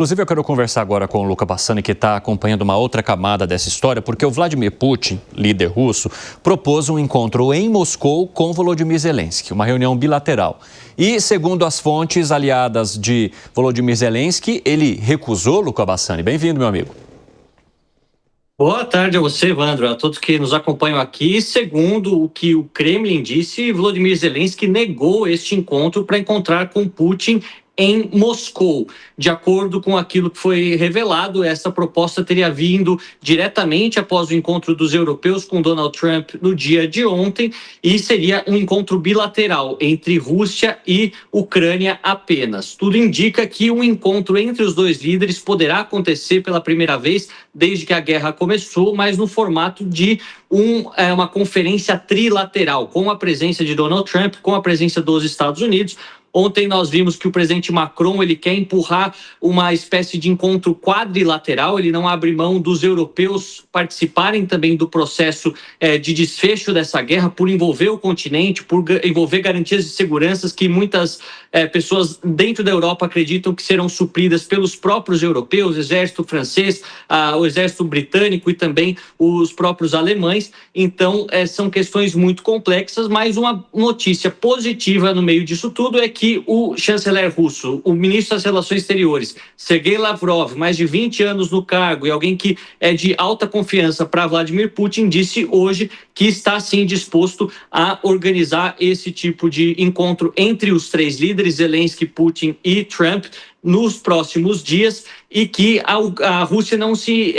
Inclusive, eu quero conversar agora com o Luca Bassani, que está acompanhando uma outra camada dessa história, porque o Vladimir Putin, líder russo, propôs um encontro em Moscou com Volodymyr Zelensky, uma reunião bilateral. E, segundo as fontes aliadas de Volodymyr Zelensky, ele recusou, Luca Bassani. Bem-vindo, meu amigo. Boa tarde a você, Evandro, a todos que nos acompanham aqui. Segundo o que o Kremlin disse, Volodymyr Zelensky negou este encontro para encontrar com Putin em Moscou. De acordo com aquilo que foi revelado, essa proposta teria vindo diretamente após o encontro dos europeus com Donald Trump no dia de ontem e seria um encontro bilateral entre Rússia e Ucrânia apenas. Tudo indica que um encontro entre os dois líderes poderá acontecer pela primeira vez desde que a guerra começou, mas no formato de uma conferência trilateral, com a presença de Donald Trump, com a presença dos Estados Unidos. Ontem nós vimos que o presidente Macron ele quer empurrar uma espécie de encontro quadrilateral, ele não abre mão dos europeus participarem também do processo de desfecho dessa guerra, por envolver o continente, por envolver garantias de segurança que muitas pessoas dentro da Europa acreditam que serão supridas pelos próprios europeus, o exército francês, o exército britânico e também os próprios alemães. Então, são questões muito complexas, mas uma notícia positiva no meio disso tudo é que o chanceler russo, o ministro das Relações Exteriores, Sergei Lavrov, mais de 20 anos no cargo e alguém que é de alta confiança para Vladimir Putin, disse hoje que está sim disposto a organizar esse tipo de encontro entre os três líderes, Zelensky, Putin e Trump, nos próximos dias, e que a Rússia não se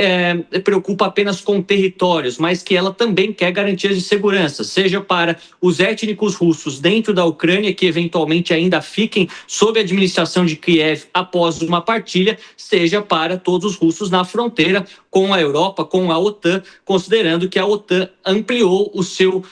preocupa apenas com territórios, mas que ela também quer garantias de segurança, seja para os étnicos russos dentro da Ucrânia, que eventualmente ainda fiquem sob a administração de Kiev após uma partilha, seja para todos os russos na fronteira com a Europa, com a OTAN, considerando que a OTAN ampliou o seu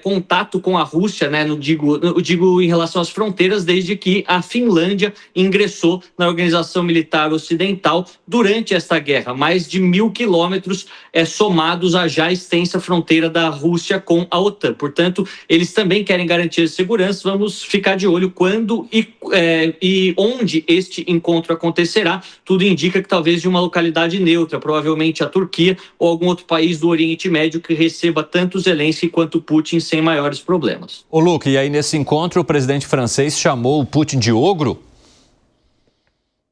contato com a Rússia, né, eu digo em relação às fronteiras, desde que a Finlândia ingressou na Organização Militar Ocidental durante esta guerra. Mais de 1.000 quilômetros somados à já extensa fronteira da Rússia com a OTAN. Portanto, eles também querem garantias de segurança. Vamos ficar de olho quando e onde este encontro acontecerá. Tudo indica que talvez de uma localidade neutra, provavelmente a Turquia ou algum outro país do Oriente Médio que receba tanto Zelensky quanto Putin sem maiores problemas. Ô, Luke, e aí nesse encontro o presidente francês chamou o Putin de ogro?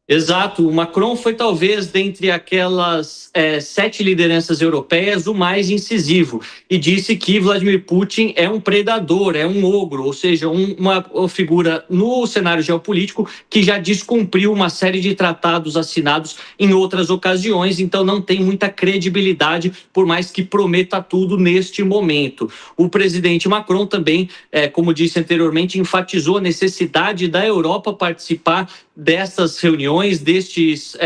Exato, o Macron foi talvez dentre aquelas 7 lideranças europeias o mais incisivo e disse que Vladimir Putin é um predador, é um ogro, ou seja, uma figura no cenário geopolítico que já descumpriu uma série de tratados assinados em outras ocasiões, então não tem muita credibilidade, por mais que prometa tudo neste momento. O presidente Macron também, como disse anteriormente, enfatizou a necessidade da Europa participar dessas reuniões, destes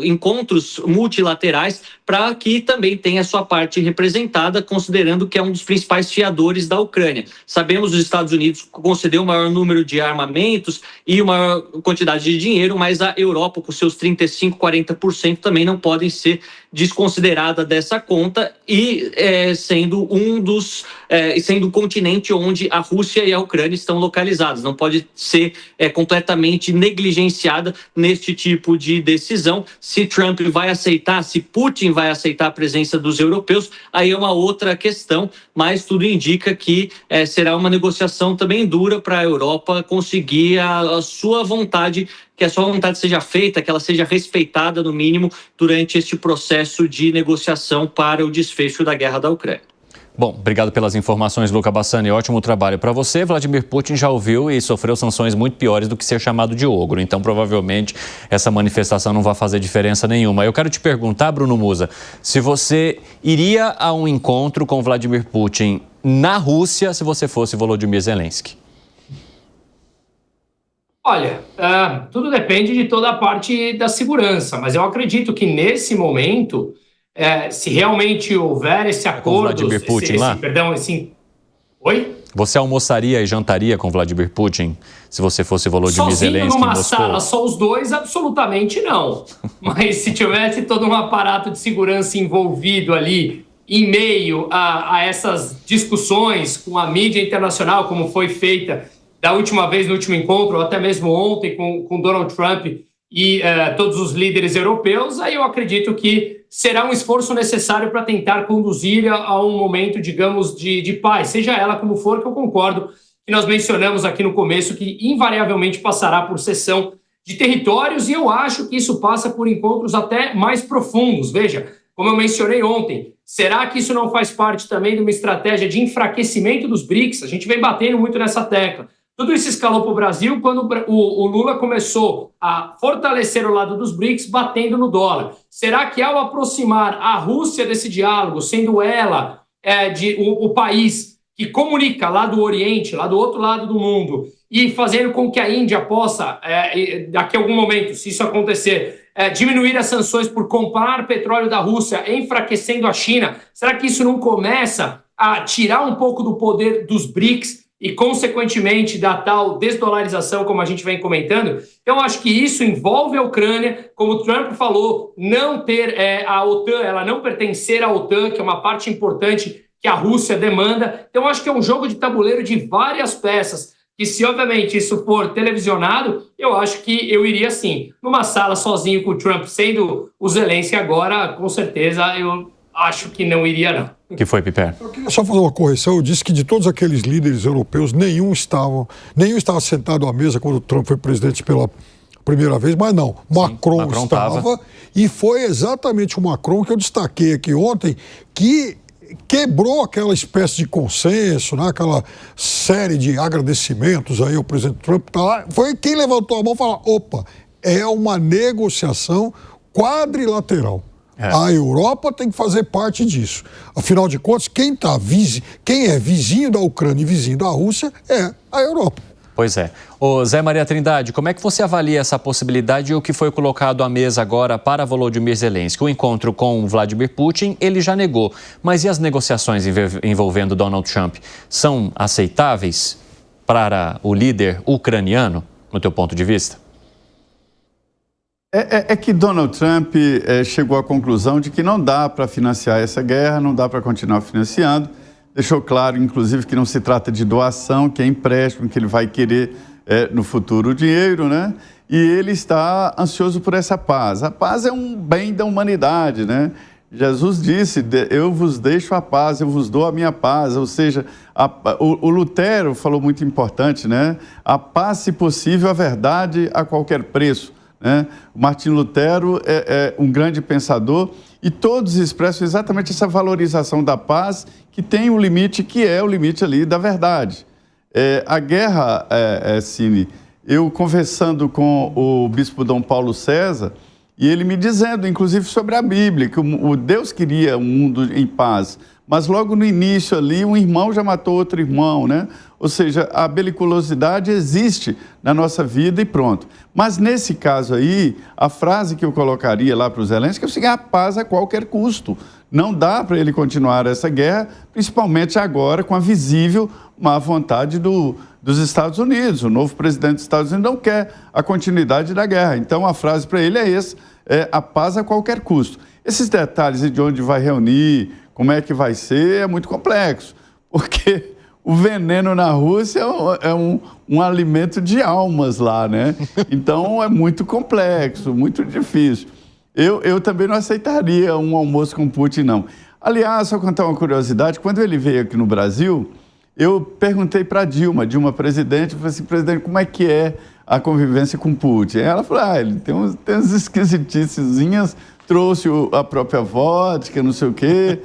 encontros multilaterais, para que também tenha sua parte representada, considerando que é um dos principais fiadores da Ucrânia. Sabemos que os Estados Unidos concedeu o maior número de armamentos e uma maior quantidade de dinheiro, mas a Europa, com seus 35%, 40%, também não podem ser desconsiderada dessa conta e sendo o continente onde a Rússia e a Ucrânia estão localizadas. Não pode ser completamente negligenciada neste tipo de decisão. Se Trump vai aceitar, se Putin vai aceitar a presença dos europeus, aí é uma outra questão, mas tudo indica que será uma negociação também dura para a Europa conseguir a sua vontade, que a sua vontade seja feita, que ela seja respeitada no mínimo durante este processo de negociação para o desfecho da guerra da Ucrânia. Bom, obrigado pelas informações, Luca Bassani. Ótimo trabalho para você. Vladimir Putin já ouviu e sofreu sanções muito piores do que ser chamado de ogro. Então, provavelmente, essa manifestação não vai fazer diferença nenhuma. Eu quero te perguntar, Bruno Musa, se você iria a um encontro com Vladimir Putin na Rússia se você fosse Volodymyr Zelensky. Olha, tudo depende de toda a parte da segurança, mas eu acredito que nesse momento, se realmente houver esse acordo... Vladimir Putin lá? Oi? Você almoçaria e jantaria com Vladimir Putin se você fosse Volodymyr Zelensky sozinho numa em Moscou? sala, só os dois, absolutamente não. Mas se tivesse todo um aparato de segurança envolvido ali, em meio a essas discussões com a mídia internacional, como foi feita da última vez, no último encontro, ou até mesmo ontem com Donald Trump e todos os líderes europeus, aí eu acredito que será um esforço necessário para tentar conduzir a um momento, digamos, de paz, seja ela como for, que eu concordo que nós mencionamos aqui no começo, que invariavelmente passará por cessão de territórios, e eu acho que isso passa por encontros até mais profundos. Veja, como eu mencionei ontem, será que isso não faz parte também de uma estratégia de enfraquecimento dos BRICS? A gente vem batendo muito nessa tecla. Tudo isso escalou para o Brasil quando o Lula começou a fortalecer o lado dos BRICS, batendo no dólar. Será que ao aproximar a Rússia desse diálogo, sendo ela o país que comunica lá do Oriente, lá do outro lado do mundo, e fazendo com que a Índia possa, daqui a algum momento, se isso acontecer, diminuir as sanções por comprar petróleo da Rússia, enfraquecendo a China, será que isso não começa a tirar um pouco do poder dos BRICS e, consequentemente, da tal desdolarização, como a gente vem comentando? Então, acho que isso envolve a Ucrânia, como o Trump falou, não ter a OTAN, ela não pertencer à OTAN, que é uma parte importante que a Rússia demanda. Então, acho que é um jogo de tabuleiro de várias peças, que se, obviamente, isso for televisionado, eu acho que eu iria, sim, numa sala sozinho com o Trump, sendo o Zelensky agora, com certeza, eu acho que não iria, não. O que foi, Piper? Eu queria só fazer uma correção. Eu disse que de todos aqueles líderes europeus, nenhum estava sentado à mesa quando o Trump foi presidente pela primeira vez, mas não. Sim, Macron estava, e foi exatamente o Macron que eu destaquei aqui ontem, que quebrou aquela espécie de consenso, né? Aquela série de agradecimentos aí ao presidente Trump. Foi quem levantou a mão e falou: opa, é uma negociação quadrilateral. A Europa tem que fazer parte disso. Afinal de contas, quem é vizinho da Ucrânia e vizinho da Rússia é a Europa. Pois é. Ô Zé Maria Trindade, como é que você avalia essa possibilidade e o que foi colocado à mesa agora para Volodymyr Zelensky? O encontro com Vladimir Putin, ele já negou. Mas e as negociações envolvendo Donald Trump? São aceitáveis para o líder ucraniano, no teu ponto de vista? É que Donald Trump chegou à conclusão de que não dá para financiar essa guerra, não dá para continuar financiando. Deixou claro, inclusive, que não se trata de doação, que é empréstimo, que ele vai querer no futuro o dinheiro, né? E ele está ansioso por essa paz. A paz é um bem da humanidade, né? Jesus disse: eu vos deixo a paz, eu vos dou a minha paz. Ou seja, o Lutero falou muito importante, né? A paz, se possível, a verdade a qualquer preço, né? O Martinho Lutero é um grande pensador e todos expressam exatamente essa valorização da paz, que tem um limite, que é o limite ali da verdade. A guerra, Cine, eu conversando com o bispo Dom Paulo César, e ele me dizendo, inclusive, sobre a Bíblia, que o Deus queria um mundo em paz, mas logo no início ali, um irmão já matou outro irmão, né? Ou seja, a beliculosidade existe na nossa vida e pronto. Mas nesse caso aí, a frase que eu colocaria lá para o Zelensky é o seguinte: a paz a qualquer custo. Não dá para ele continuar essa guerra, principalmente agora com a visível má vontade dos Estados Unidos. O novo presidente dos Estados Unidos não quer a continuidade da guerra. Então a frase para ele é essa: a paz a qualquer custo. Esses detalhes de onde vai reunir, como é que vai ser, é muito complexo, porque o veneno na Rússia é um alimento de almas lá, né? Então é muito complexo, muito difícil. Eu também não aceitaria um almoço com Putin, não. Aliás, só contar uma curiosidade, quando ele veio aqui no Brasil, eu perguntei para Dilma presidente, eu falei assim: presidente, como é que é a convivência com Putin? Ela falou: ele tem umas esquisiticezinhas, trouxe a própria vodka, não sei o quê,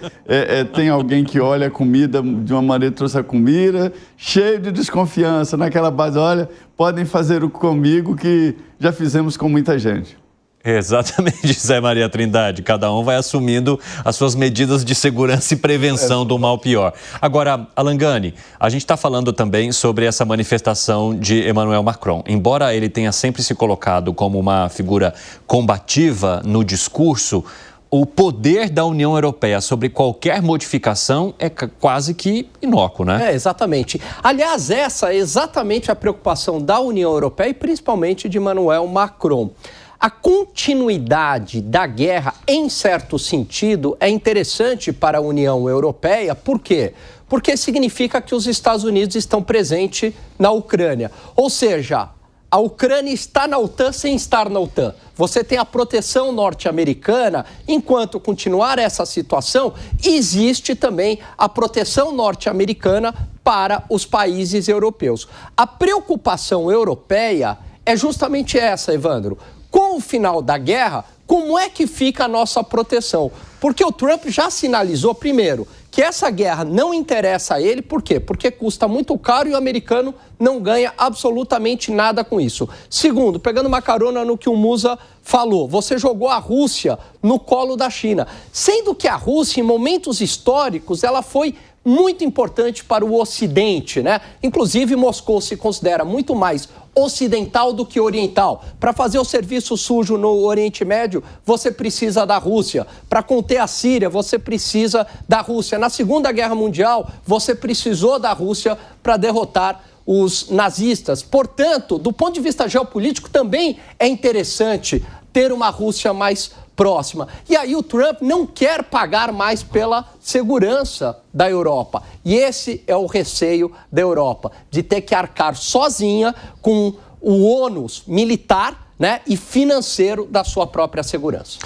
tem alguém que olha a comida de uma maneira, trouxe a comida, cheio de desconfiança, naquela base: olha, podem fazer comigo que já fizemos com muita gente. Exatamente, Zé Maria Trindade. Cada um vai assumindo as suas medidas de segurança e prevenção do mal pior. Agora, Alangani, a gente está falando também sobre essa manifestação de Emmanuel Macron. Embora ele tenha sempre se colocado como uma figura combativa no discurso, o poder da União Europeia sobre qualquer modificação é quase que inócuo, né? Exatamente. Aliás, essa é exatamente a preocupação da União Europeia e principalmente de Emmanuel Macron. A continuidade da guerra, em certo sentido, é interessante para a União Europeia. Por quê? Porque significa que os Estados Unidos estão presentes na Ucrânia. Ou seja, a Ucrânia está na OTAN sem estar na OTAN. Você tem a proteção norte-americana, enquanto continuar essa situação, existe também a proteção norte-americana para os países europeus. A preocupação europeia é justamente essa, Evandro. Com o final da guerra, como é que fica a nossa proteção? Porque o Trump já sinalizou, primeiro, que essa guerra não interessa a ele. Por quê? Porque custa muito caro e o americano não ganha absolutamente nada com isso. Segundo, pegando uma carona no que o Musa falou, você jogou a Rússia no colo da China. Sendo que a Rússia, em momentos históricos, ela foi muito importante para o Ocidente, né? Inclusive, Moscou se considera muito mais ocidental do que oriental. Para fazer o serviço sujo no Oriente Médio, você precisa da Rússia. Para conter a Síria, você precisa da Rússia. Na Segunda Guerra Mundial, você precisou da Rússia para derrotar os nazistas. Portanto, do ponto de vista geopolítico, também é interessante ter uma Rússia mais próxima. E aí o Trump não quer pagar mais pela segurança da Europa. E esse é o receio da Europa, de ter que arcar sozinha com o ônus militar, né, e financeiro da sua própria segurança.